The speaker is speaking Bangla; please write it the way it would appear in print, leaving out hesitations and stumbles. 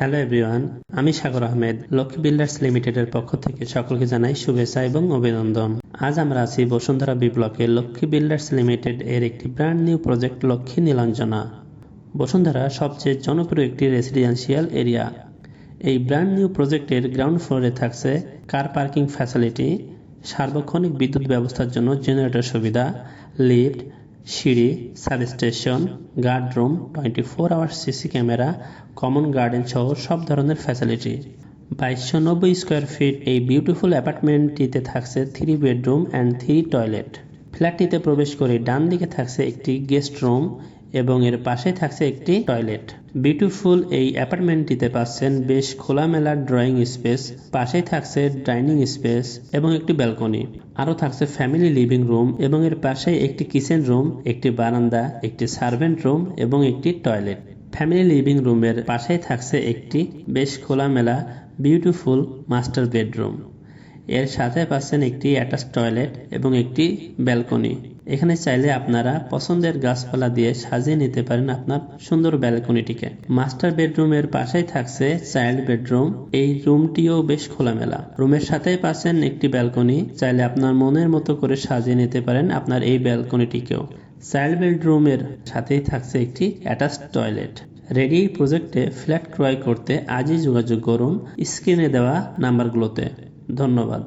হ্যালো এভরিওয়ান, আমি সাগর আহমেদ লক্ষ্মী বিল্ডার্স লিমিটেডের পক্ষ থেকে সকলকে জানাই শুভেচ্ছা এবং অভিনন্দন। আজ আমরা আছি বসুন্ধরা বি ব্লকে লক্ষ্মী বিল্ডার্স লিমিটেড এর একটি brand new project Lakshmi Nilanjana. Bashundhara সবচেয়ে জনপ্রিয় একটি রেসিডেন্সিয়াল এরিয়া। এই ব্র্যান্ড নিউ প্রজেক্টের গ্রাউন্ড ফ্লোরে থাকছে কার পার্কিং ফ্যাসিলিটি, সার্বক্ষণিক বিদ্যুৎ ব্যবস্থার জন্য জেনারেটর সুবিধা, লিফট, সিঁড়ি, substation, guard room, 24 hour CC camera, common garden সহ সব ধরনের ফ্যাসিলিটি। 2290 স্কোয়ার ফিট এই বিউটিফুল অ্যাপার্টমেন্টটিতে থাকছে 3 বেডরুম অ্যান্ড 3 টয়লেট। ফ্ল্যাটটিতে প্রবেশ করে ডান দিকে থাকছে একটি গেস্ট রুম এবং এর পাশে থাকছে একটি টয়লেট। বিউটিফুল এই অ্যাপার্টমেন্টটিতে পাচ্ছেন বেশ খোলামেলা ড্রয়িং স্পেস, পাশেই থাকছে ডাইনিং স্পেস এবং একটি ব্যালকনি। আরও থাকছে ফ্যামিলি লিভিং রুম এবং এর পাশে একটি কিচেন রুম, একটি বারান্দা, একটি সার্ভেন্ট রুম এবং একটি টয়লেট। ফ্যামিলি লিভিং রুমের পাশেই থাকছে একটি বেশ খোলামেলা বিউটিফুল মাস্টার বেডরুম। এর সাথে পাচ্ছেন একটি অ্যাটাচ টয়লেট এবং একটি ব্যালকনি। এখানে চাইলে আপনারা পছন্দের গাছপালা দিয়ে সাজিয়ে নিতে পারেন আপনার সুন্দর ব্যালকনিটিকে। মাস্টার বেডরুমের পাশেই থাকছে চাইল্ড বেডরুম। এই রুমটিও বেশ খোলামেলা। রুমের সাথেই পাচ্ছেন একটি ব্যালকনি, চাইলে আপনার মনের মতো করে সাজিয়ে নিতে পারেন আপনার এই ব্যালকনিটিকেও। চাইল্ড বেডরুমের সাথেই থাকছে একটি অ্যাটাচ টয়লেট। রেডি প্রজেক্টে ফ্ল্যাট ক্রয় করতে আজই যোগাযোগ করুন স্ক্রিনে দেওয়া নাম্বারগুলোতে। ধন্যবাদ।